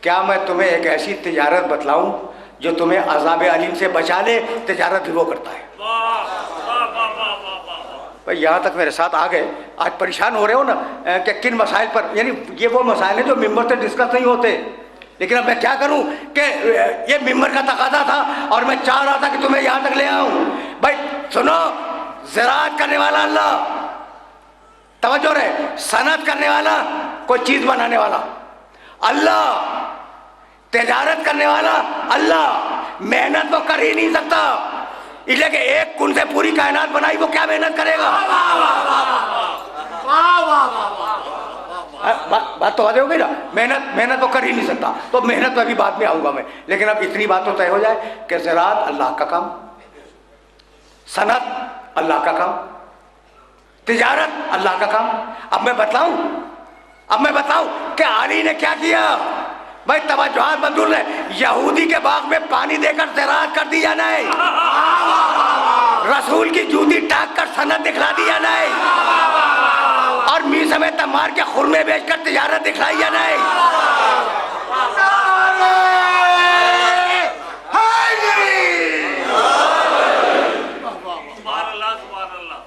کیا میں تمہیں ایک ایسی تجارت بتلاؤں جو تمہیں عذاب علیم سے بچا لے؟ تجارت بھی وہ کرتا ہے. بھائی یہاں تک میرے ساتھ آ گئے. آج پریشان ہو رہے ہو نا کہ کن مسائل پر، یعنی یہ وہ مسائل ہیں جو ممبر سے ڈسکس نہیں ہوتے. لیکن اب میں کیا کروں کہ یہ ممبر کا تقاضا تھا اور میں چاہ رہا تھا کہ تمہیں یہاں تک لے آؤں. بھائی سنو، زراعت کرنے والا اللہ، توجہ رہے، صنعت کرنے والا، کوئی چیز بنانے والا اللہ، تجارت کرنے والا اللہ. محنت وہ کر ہی نہیں سکتا، اس لیے کہ ایک کن سے پوری کائنات بنائی، وہ کیا محنت کرے گا؟ بات تو واضح ہو گئی نا. محنت تو کر ہی نہیں سکتا، تو محنت پہ بھی بعد میں آؤں گا میں. لیکن اب اتنی بات تو طے ہو جائے کہ زراعت اللہ کا کام، صنعت اللہ کا کام، تجارت اللہ کا کام. اب میں بتلاؤں کہ علی نے کیا کیا. بھائی توجہات منظور ہے. یہودی کے باغ میں پانی دے کر زراعت کر دی یا نہیں؟ رسول کی جوتی ٹانک کر صنعت دکھلا دی یا نہیں؟ اور میس میں تمار کے خرمے بیچ کر تجارت دکھلائی یا نہیں؟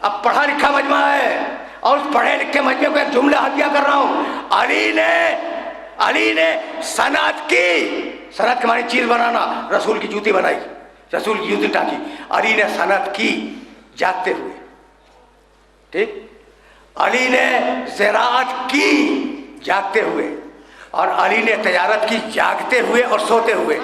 اب پڑھا لکھا مجمع ہے اور اس پڑھے لکھے مجمع کو ایک جملہ ہدیہ کر رہا ہوں. علی نے صنعت کی، صنعت کے معنی چیز بنانا. رسول کی جوتی بنائی، رسول کی جوتی ٹانکی. علی نے صنعت کی جاگتے ہوئے، ٹھیک. علی نے زراعت کی جاگتے ہوئے، اور علی نے تجارت کی جاگتے ہوئے اور سوتے ہوئے.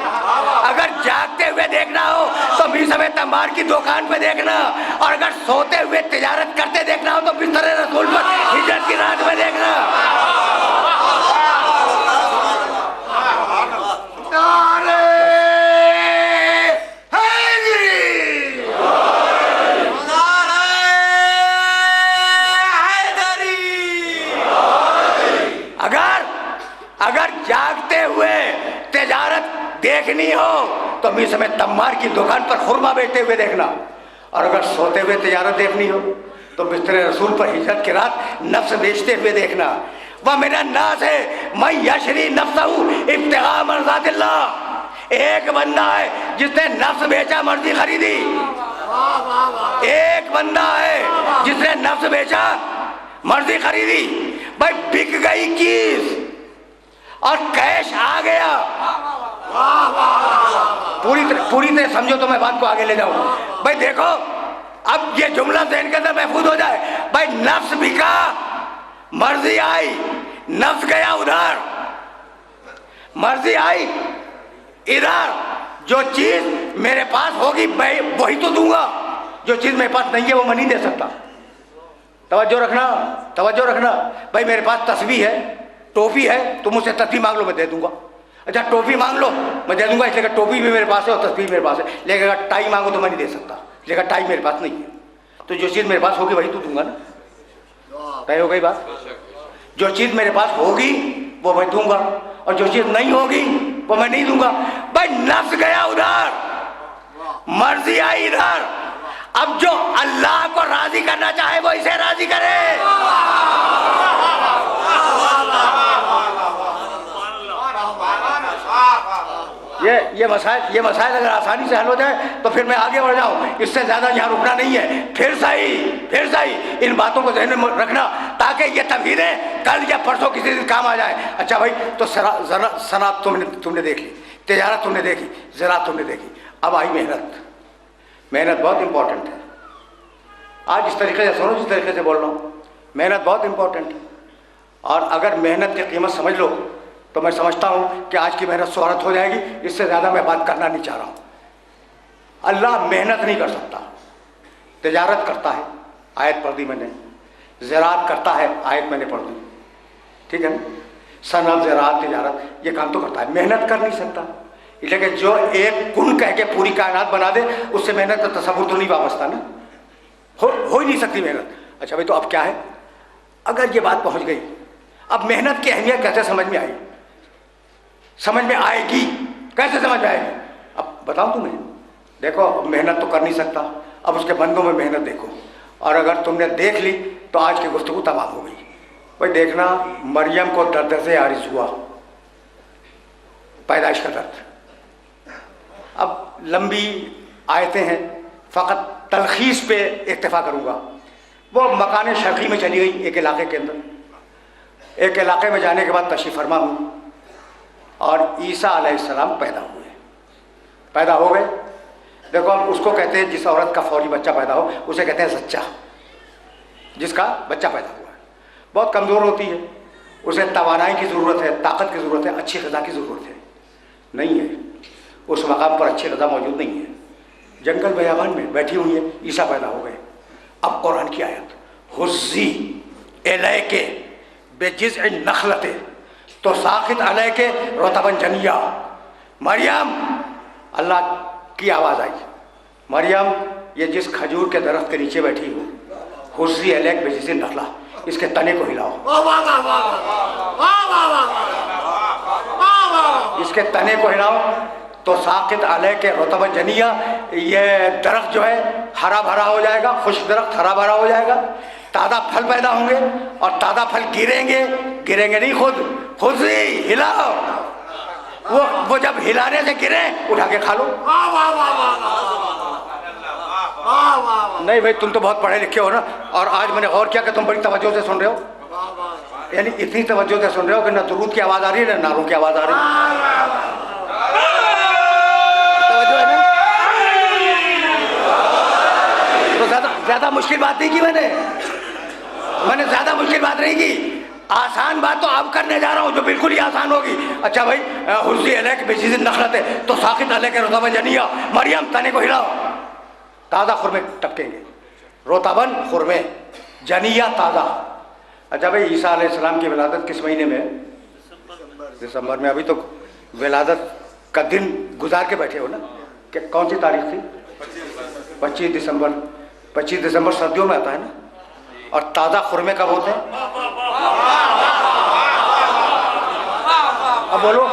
اگر جاگتے ہوئے دیکھنا ہو تو میسم تمار کی دکان پہ دیکھنا، اور اگر سوتے ہوئے تجارت کرتے دیکھنا ہو تو بستر رسول پر ہجرت کی رات میں دیکھنا. اگر جاگتے ہوئے تجارت دیکھنی ہو تو میسم تمار کی دکان پر خرما بیچتے ہوئے دیکھنا، اور اگر سوتے ہوئے تجارت دیکھنی ہو تو بستر رسول پر ہجرت کی رات نفس بیچتے ہوئے دیکھنا. وَمِنَ النَّاسِ مَن يَشْرِي نَفْسَهُ ابْتِغَاءَ مَرْضَاتِ اللَّهِ. ایک بندہ ہے جس نے نفس بیچا، مرضی خریدی. ایک بندہ ہے جس نے نفس بیچا، مرضی خریدی. بھائی بک گئی چیز اور کیش آ گیا. پوری طرح سمجھو تو میں بات کو آگے لے جاؤں. بھائی دیکھو، اب یہ جملہ ذہن کے اندر محفوظ ہو جائے. بھائی نفس بکا، مرضی آئی، نفس گیا ادھر، مرضی آئی ادھر. جو چیز میرے پاس ہوگی میں وہی تو دوں گا، جو چیز میرے پاس نہیں ہے وہ میں نہیں دے سکتا. توجہ رکھنا. بھائی میرے پاس تسبیح ہے، ٹوپی ہے، تو مجھ سے تسبیح مانگ لو میں دے دوں گا. اچھا ٹوپی مانگ لو میں دے دوں گا، اس لیے کہ ٹوپی بھی میرے پاس ہے اور تسبیح میرے پاس ہے. لیکن اگر ٹائی مانگو تو میں نہیں دے سکتا، لیکن ٹائی میرے پاس نہیں ہے. تو جو چیز میرے پاس ہوگی وہی تو دوں گا نا. طے ہو گئی بات؟ جو چیز میرے پاس ہوگی وہ میں دوں گا، اور جو چیز نہیں ہوگی وہ میں نہیں دوں گا. بھائی نفس گیا ادھر، مرضی آئی ادھر. اب جو اللہ کو راضی کرنا چاہے وہ اسے راضی کرے. یہ مسائل اگر آسانی سے حل ہو جائے تو پھر میں آگے بڑھ جاؤں. اس سے زیادہ یہاں رکنا نہیں ہے. پھر صحیح ان باتوں کو ذہن میں رکھنا تاکہ یہ تمہیدیں کل یا پرسوں کسی دن کام آ جائے. اچھا بھائی، تو صنعت تم نے دیکھ لی، تجارت تم نے دیکھی، زراعت تم نے دیکھی. اب آئی محنت بہت امپورٹنٹ ہے. آج اس طریقے سے سنو جس طریقے سے بول رہا ہوں. محنت بہت امپورٹنٹ ہے، اور اگر محنت کی قیمت سمجھ لو تو میں سمجھتا ہوں کہ آج کی محنت شہرت ہو جائے گی. اس سے زیادہ میں بات کرنا نہیں چاہ رہا ہوں. اللہ محنت نہیں کر سکتا، تجارت کرتا ہے، آیت پڑھ دی میں نے. زراعت کرتا ہے، آیت میں نے پڑھ دی، ٹھیک ہے نا. صنعت، زراعت، تجارت، یہ کام تو کرتا ہے، محنت کر نہیں سکتا. لیکن جو ایک کن کہہ کے پوری کائنات بنا دے، اس سے محنت کا تصور تو نہیں وابستہ نا، ہو ہی نہیں سکتی محنت. اچھا بھائی، تو اب کیا ہے؟ اگر یہ بات پہنچ گئی، اب محنت کی اہمیت کیسے سمجھ میں آئی، سمجھ میں آئے گی، کیسے سمجھ میں آئے گی؟ اب بتاؤں تمہیں. دیکھو، محنت تو کر نہیں سکتا، اب اس کے بندوں میں محنت دیکھو. اور اگر تم نے دیکھ لی تو آج کی گفتگو تمام ہو گئی. بھائی دیکھنا، مریم کو درد سے عارض ہوا، پیدائش کا درد. اب لمبی آیتیں ہیں, فقط تلخیص پہ اکتفا کروں گا. وہ مکان شرقی میں چلی گئی ایک علاقے کے اندر. ایک علاقے میں جانے کے بعد تشریف فرما ہوں اور عیسیٰ علیہ السلام پیدا ہوئے, پیدا ہو گئے. دیکھو ہم اس کو کہتے ہیں جس عورت کا فوری بچہ پیدا ہو اسے کہتے ہیں زچہ, جس کا بچہ پیدا ہوا ہے. بہت کمزور ہوتی ہے, اسے توانائی کی ضرورت ہے, طاقت کی ضرورت ہے, اچھی غذا کی ضرورت ہے. نہیں ہے, اس مقام پر اچھی غذا موجود نہیں ہے. جنگل بیابان میں بیٹھی ہوئی ہے, عیسیٰ پیدا ہو گئے. اب قرآن کی آیت, حزی الیک بجذع النخلۃ تساقط علیک رطبا جنیا. مریم, اللہ کی آواز آئی, مریم یہ جس کھجور کے درخت کے نیچے بیٹھی ہو, حزی الیک بجذع النخلہ, اس کے تنے کو ہلاؤ, اس کے تنے کو ہلاؤ. تو ساقط علیک رطبا جنیا, یہ درخت جو ہے ہرا بھرا ہو جائے گا, خشک درخت ہرا بھرا ہو جائے گا, تازہ پھل پیدا ہوں گے اور تازہ پھل گریں گے, گریں گے نہیں خود, خود ہی ہلاؤ. وہ جب ہلانے سے گریں اٹھا کے کھا لو. نہیں بھائی تم تو بہت پڑھے لکھے ہو نا, اور آج میں نے غور کیا کہ تم بڑی توجہ سے سن رہے ہو, یعنی اتنی توجہ سے سن رہے ہو کہ نہ درود کی آواز آ رہی ہے نہ نعروں کی آواز آ رہی ہے. تو زیادہ مشکل بات نہیں کی میں نے زیادہ مشکل بات نہیں کی. آسان بات تو اب کرنے جا رہا ہوں جو بالکل ہی آسان ہوگی. اچھا بھائی, حزی الیک بجذع النخلۃ تساقط علیک رطبا جنیا, مریم تنے کو ہلاؤ, تازہ خرمے ٹپکیں گے. رطباً خرمے, جنیا تازہ. اچھا بھائی, عیسیٰ علیہ السلام کی ولادت کس مہینے میں؟ دسمبر میں. ابھی تو ولادت کا دن گزار کے بیٹھے ہو نا, کہ کون سی تاریخ تھی؟ 25 دسمبر. 25 دسمبر سردیوں میں آتا ہے نا, اور تازہ خرمے کب ہوتے ہیں؟ اب بولو,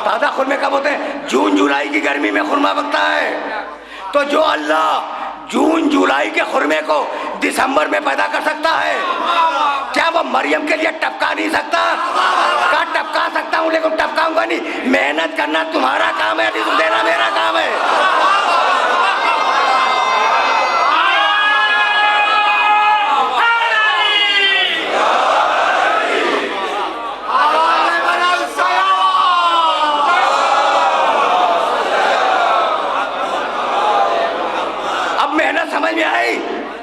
تازہ خرمے کب ہوتے ہیں؟ جون جولائی کی گرمی میں خرما پکتا ہے. تو جو اللہ جون جولائی کے خرمے کو دسمبر میں پیدا کر سکتا ہے, کیا وہ مریم کے لیے ٹپکا نہیں سکتا؟ کہا ٹپکا سکتا ہوں لیکن ٹپکاؤں گا نہیں. محنت کرنا تمہارا کام ہے, رزق دینا میرا کام ہے.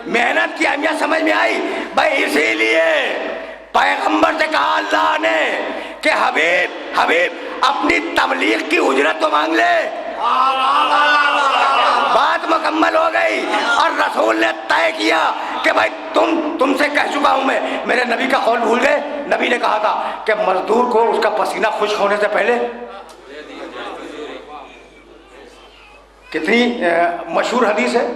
محنت کی اہمیت سمجھ میں آئی بھائی. اسی لیے پیغمبر سے کہا اللہ نے کہ حبیب اپنی تبلیغ کی اجرت تو مانگ لے. بات مکمل ہو گئی اور رسول نے طے کیا کہ بھائی تم سے کہہ چکا ہوں میں, میرے نبی کا قول بھول گئے؟ نبی نے کہا تھا کہ مزدور کو اس کا پسینہ خشک ہونے سے پہلے, کتنی مشہور حدیث ہے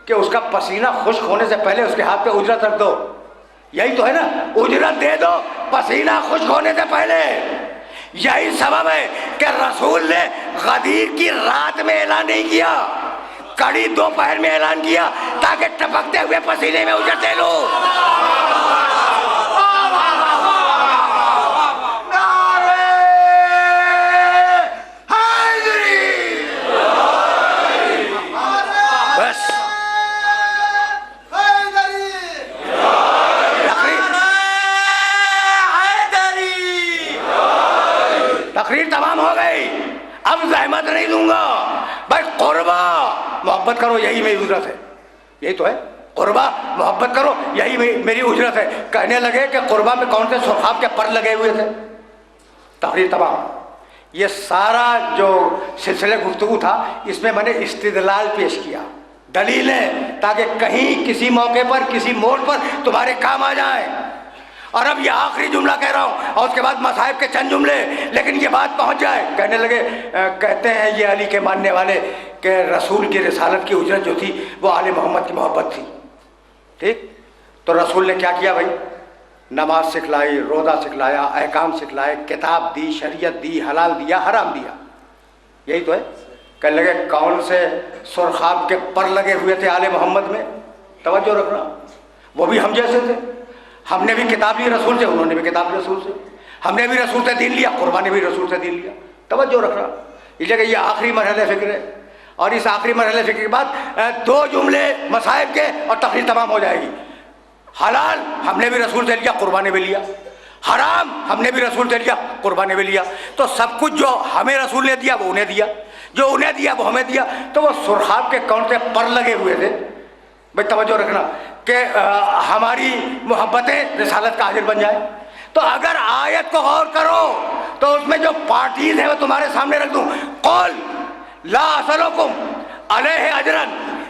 کہ اس کا پسینہ خشک ہونے سے پہلے اس کے ہاتھ پہ اجرت رکھ دو. یہی تو ہے نا, اجرت دے دو پسینہ خشک ہونے سے پہلے. یہی سبب ہے کہ رسول نے غدیر کی رات میں اعلان نہیں کیا, کڑی دوپہر میں اعلان کیا تاکہ ٹپکتے ہوئے پسینے میں اجرت دے لو. تقریر تمام ہو گئی, اب زحمت نہیں دوں گا بھائی. قربا محبت کرو, یہی میری اجرت ہے. یہی تو ہے, قربا محبت کرو یہی میری اجرت ہے. کہنے لگے کہ قربا میں کون سے سرخاب کے پر لگے ہوئے تھے. تقریر تمام. یہ سارا جو سلسلہ گفتگو تھا اس میں نے استدلال پیش کیا, دلیلیں, تاکہ کہیں کسی موقع پر کسی موڑ پر تمہارے کام آ جائیں. اور اب یہ آخری جملہ کہہ رہا ہوں اور اس کے بعد مصائب کے چند جملے, لیکن یہ بات پہنچ جائے. کہنے لگے, کہتے ہیں یہ علی کے ماننے والے کہ رسول کی رسالت کی اجرت جو تھی وہ آل محمد کی محبت تھی. ٹھیک, تو رسول نے کیا کیا بھائی؟ نماز سکھلائی, روزہ سکھلایا, احکام سکھلائے, کتاب دی, شریعت دی, حلال دیا, حرام دیا. یہی تو ہے. کہنے لگے کون سے سرخاب کے پر لگے ہوئے تھے آل محمد میں؟ توجہ رکھنا, وہ بھی ہم جیسے تھے. ہم نے بھی کتاب لی رسول سے, انہوں نے بھی کتاب لی رسول سے. ہم نے بھی رسول سے دین لیا, قربا نے بھی رسول سے دین لیا. توجہ رکھنا، اس جگہ یہ آخری مرحلہ فکر ہے، اور اس آخری مرحلہ فکر کے بعد 2 جملے مصائب کے اور تقریر تمام ہو جائے گی۔ حلال ہم نے بھی رسول سے لیا، قربانی بھی لیا، حرام ہم نے بھی رسول سے لیا، قربانی بھی لیا، تو سب کچھ جو ہمیں رسول نے دیا وہ انہیں دیا، جو انہیں دیا وہ ہمیں دیا۔ تو وہ سرخاب کے کون سے پر لگے ہوئے تھے؟ بھائی توجہ رکھنا کہ ہماری محبتیں رسالت کا حاضر بن جائیں۔ تو اگر آیت کو غور کرو تو اس میں جو پارٹیز ہیں وہ تمہارے سامنے رکھ دوں۔ قل لا اسألکم علیہ اجرا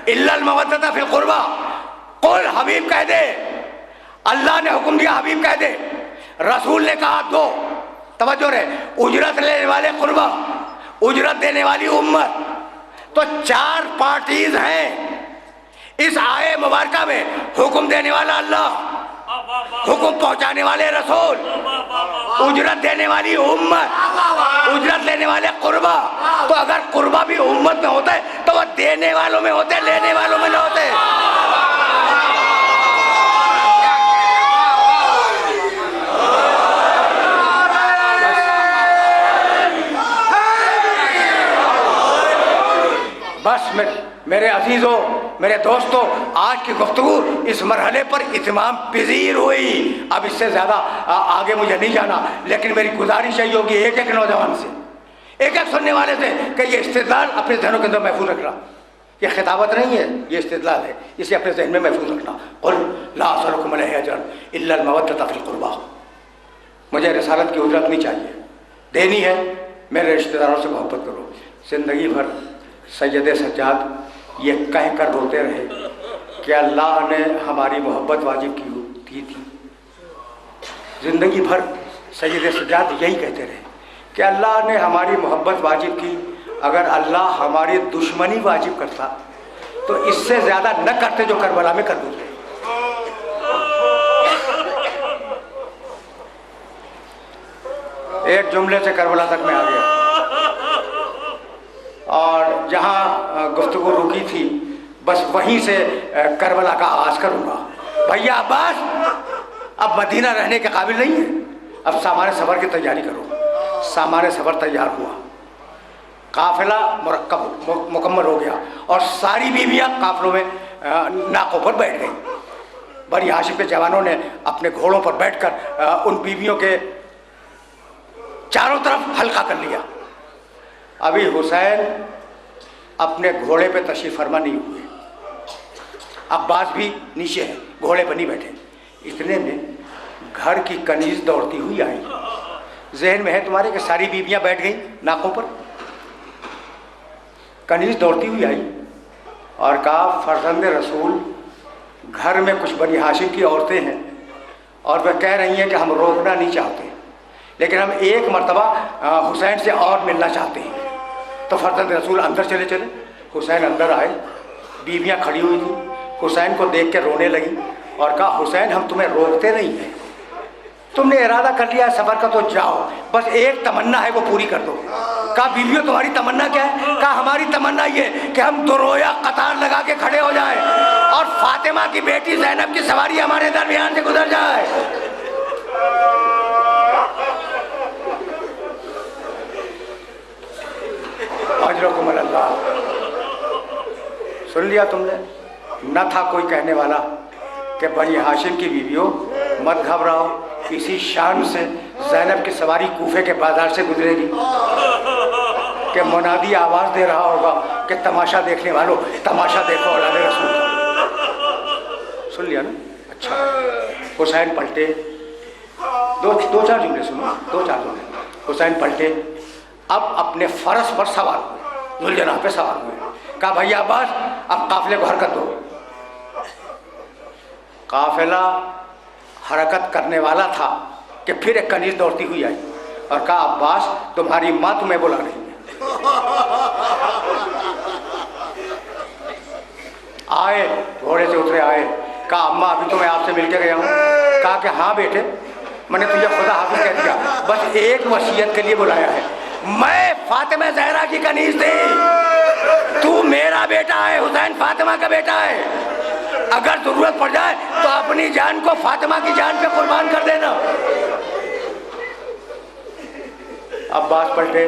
الا المودۃ فی القربی، قل حبیب کہہ دے، اللہ نے حکم دیا حبیب کہہ دے، رسول نے کہا دو، توجہ رہے، اجرت لینے والے قربا، اجرت دینے والی امت۔ تو 4 پارٹیز ہیں اس آئے مبارکہ میں، حکم دینے والا اللہ، حکم پہنچانے والے رسول، اجرت دینے والی امت، اجرت لینے والے قربا۔ تو اگر قربا بھی امت میں ہوتا ہے تو وہ دینے والوں میں ہوتے، لینے والوں میں نہ ہوتے۔ بس میرے عزیزوں، میرے دوستوں، آج کی گفتگو اس مرحلے پر اتمام پذیر ہوئی۔ اب اس سے زیادہ آگے مجھے نہیں جانا، لیکن میری گزارش یہی ہوگی ایک ایک نوجوان سے، ایک ایک سننے والے سے، کہ یہ استدلال اپنے ذہنوں کے اندر محفوظ رکھنا۔ یہ خطابت نہیں ہے، یہ استدلال ہے، اسے اپنے ذہن میں محفوظ رکھنا۔ قل لا اسألکم علیہ اجرا الا المودۃ فی القربی، مجھے رسالت کی اجرت نہیں چاہیے، دینی ہے میرے رشتہ داروں سے محبت کرو۔ زندگی بھر سید سجاد یہ کہہ کر روتے رہے کہ اللہ نے ہماری محبت واجب کی تھی۔ زندگی بھر سید سجاد یہی کہتے رہے کہ اللہ نے ہماری محبت واجب کی، اگر اللہ ہماری دشمنی واجب کرتا تو اس سے زیادہ نہ کرتے جو کربلا میں کر گزرے۔ ایک جملے سے کربلا تک میں آ گیا، اور جہاں گفتگو رکی تھی بس وہیں سے کربلا کا آغاز کروں گا۔ بھیا عباس اب مدینہ رہنے کے قابل نہیں ہے، اب سامان سفر کی تیاری کرو۔ سامان سفر تیار ہوا، قافلہ مکمل ہو گیا، اور ساری بیویاں قافلوں میں ناقوں پر بیٹھ گئیں۔ بنی ہاشم کے جوانوں نے اپنے گھوڑوں پر بیٹھ کر ان بیویوں کے چاروں طرف حلقہ کر لیا۔ ابھی حسین اپنے گھوڑے پہ تشریف فرما نہیں ہوئے، عباس بھی نیچے ہیں، گھوڑے پر نہیں بیٹھے۔ اتنے میں گھر کی کنیز دوڑتی ہوئی آئی۔ ذہن میں ہے تمہارے کہ ساری بیویاں بیٹھ گئیں ناکوں پر؟ کنیز دوڑتی ہوئی آئی اور کہا فرزند رسول، گھر میں کچھ بنی ہاشم کی عورتیں ہیں اور وہ کہہ رہی ہیں کہ ہم روکنا نہیں چاہتے، لیکن ہم ایک مرتبہ حسین سے اور ملنا چاہتے ہیں۔ تو فرزند رسول اندر چلے۔ حسین اندر آئے، بیویاں کھڑی ہوئی تھیں، حسین کو دیکھ کے رونے لگی اور کہا حسین ہم تمہیں روکتے نہیں ہیں، تم نے ارادہ کر لیا سفر کا تو جاؤ، بس ایک تمنا ہے وہ پوری کر دو۔ کہا بیویوں تمہاری تمنا کیا ہے؟ کہا ہماری تمنا یہ کہ ہم درویا قطار لگا کے کھڑے ہو جائیں اور فاطمہ کی بیٹی زینب کی سواری ہمارے درمیان سے گزر جائے۔ اجرکم اللہ۔ سن لیا تم نے؟ نہ تھا کوئی کہنے والا کہ بنی ہاشم کی بیویوں مت گھبراؤ، اسی شان سے زینب کی سواری کوفے کے بازار سے گزرے گی کہ منادی آواز دے رہا ہوگا کہ تماشا دیکھنے والوں تماشا دیکھو اللہ رسول کا۔ سن لیا نا؟ اچھا، حسین پلٹے، دو چار جملے سنو، 2-4 جملے۔ حسین پلٹے، اب اپنے فرس پر سوار ہوئے، ذوالجناح پہ سوار ہوئے۔ کہا بھیا عباس اب قافلے کو حرکت دو۔ قافلہ حرکت کرنے والا تھا کہ پھر ایک کنیز دوڑتی ہوئی آئی اور کہا عباس تمہاری ماں تمہیں بلا رہی ہے۔ آئے، گھوڑے سے اترے، آئے، کہا اماں ابھی تو میں آپ سے مل کے گیا ہوں۔ کہا کہ ہاں بیٹے، میں نے تجھے خدا حافظ کہہ دیا، بس ایک وصیت کے لیے بلایا ہے۔ میں فاطمہ زہرا کی کنیز تھی، تو میرا بیٹا ہے، حسین فاطمہ کا بیٹا ہے، اگر ضرورت پڑ جائے تو اپنی جان کو فاطمہ کی جان پہ قربان کر دینا۔ عباس پلٹے،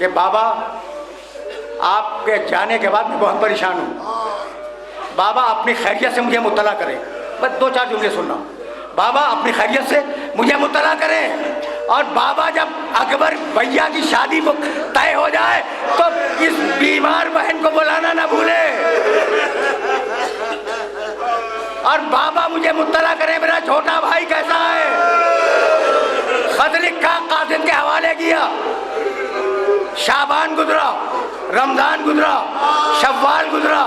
کہ بابا آپ کے جانے کے بعد میں بہت پریشان ہوں، بابا اپنی خیریت سے مجھے مطلع کریں. بس 2-4 جملے سننا. بابا اپنی خیریت سے مجھے مطلع کریں، اور بابا جب اکبر بھیا کی شادی طے ہو جائے تو اس بیمار بہن کو بلانا نہ بھولے، اور بابا مجھے مطلع کریں میرا چھوٹا بھائی کیسا ہے. خط لکھا، قاصد کے حوالے کیا. شعبان گزرا، رمضان گزرا، شوال گزرا،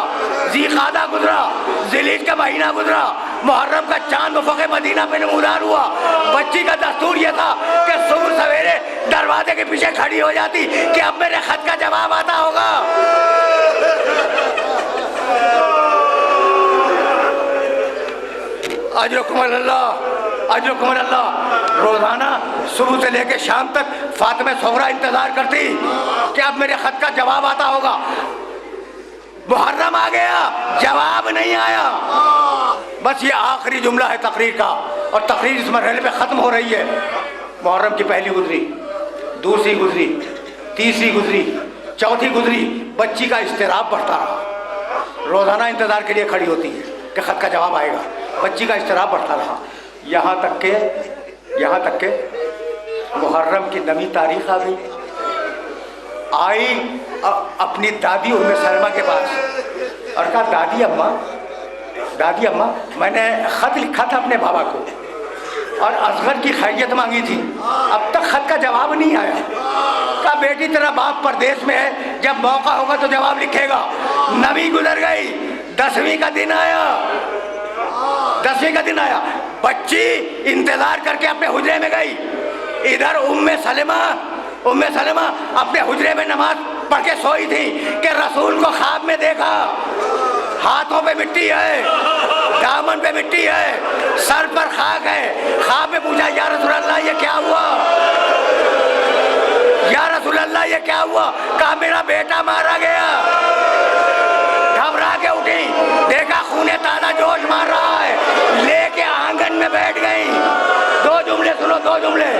ذی قعدہ گزرا، ذی الحجہ کا مہینہ گزرا، محرم کا چاند افق مدینہ پہ نمودار ہوا. بچی کا دستور یہ تھا کہ صبح سویرے دروازے کے پیچھے کھڑی ہو جاتی کہ اب میرے خط کا جواب آتا ہوگا. اجرکم اللہ، اجرکم اللہ. روزانہ صبح سے لے کے شام تک فاطمہ صغریٰ انتظار کرتی کہ اب میرے خط کا جواب آتا ہوگا. محرم آ گیا، جواب نہیں آیا. بس یہ آخری جملہ ہے تقریر کا، اور تقریر اس مرحلے پہ ختم ہو رہی ہے. محرم کی پہلی گزری، دوسری گزری، تیسری گزری، چوتھی گزری. بچی کا اضطراب بڑھتا رہا. روزانہ انتظار کے لیے کھڑی ہوتی ہے کہ خط کا جواب آئے گا. بچی کا اضطراب بڑھتا رہا، یہاں تک کہ محرم کی نویں تاریخ آ گئی. آئی اپنی دادی ام سلمہ کے پاس اور کہا دادی اماں میں نے خط لکھا تھا اپنے بابا کو اور اصغر کی خیریت مانگی تھی، اب تک خط کا جواب نہیں آیا. کہا بیٹی تیرا باپ پردیس میں ہے، جب موقع ہوگا تو جواب لکھے گا. نویں گزر گئی، 10ویں کا دن آیا. بچی انتظار کر کے اپنے حجرے میں گئی. ادھر ام سلمہ اپنے حجرے میں نماز پڑھ کے سوئی تھی کہ رسول کو خواب میں دیکھا. ہاتھوں پہ مٹی ہے، دامن پہ مٹی ہے، سر پر خاک ہے. خواب میں پوچھا یا رسول اللہ یہ کیا ہوا، یا رسول اللہ یہ کیا ہوا. کہا میرا بیٹا مارا گیا. گھبرا کے اٹھی، دیکھا خون تازہ جوش مار رہا ہے، لے کے آنگن میں بیٹھ گئی. 2 جملے سنو، 2 جملے.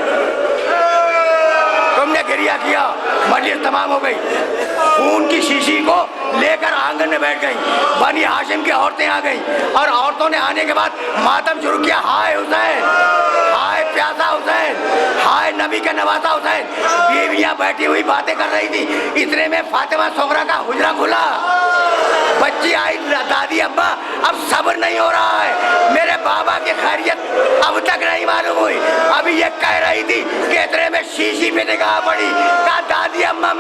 تم نے گریہ کیا، مجلس تمام ہو گئی. خون کی شیشی کو لے کر آنگن میں بیٹھ گئی. بنی ہاشم کی عورتیں آ گئیں، اور عورتوں نے آنے کے بعد ماتم شروع کیا. ہائے حسین، ہائے پیاسا حسین، ہائے نبی کا نواسا حسین. بیویاں بیٹھی ہوئی باتیں کر رہی تھی. اتنے میں فاطمہ صغریٰ کا حجرہ کھلا. بچی آئی، دادی ابا اب صبر نہیں ہو رہا ہے، میرے بابا کی خیریت اب تک نہیں معلوم ہوئی. ابھی یہ کہہ رہی تھی کہ اتنے میں شیشی پہ نگاہ پڑی. کہا دادی اماں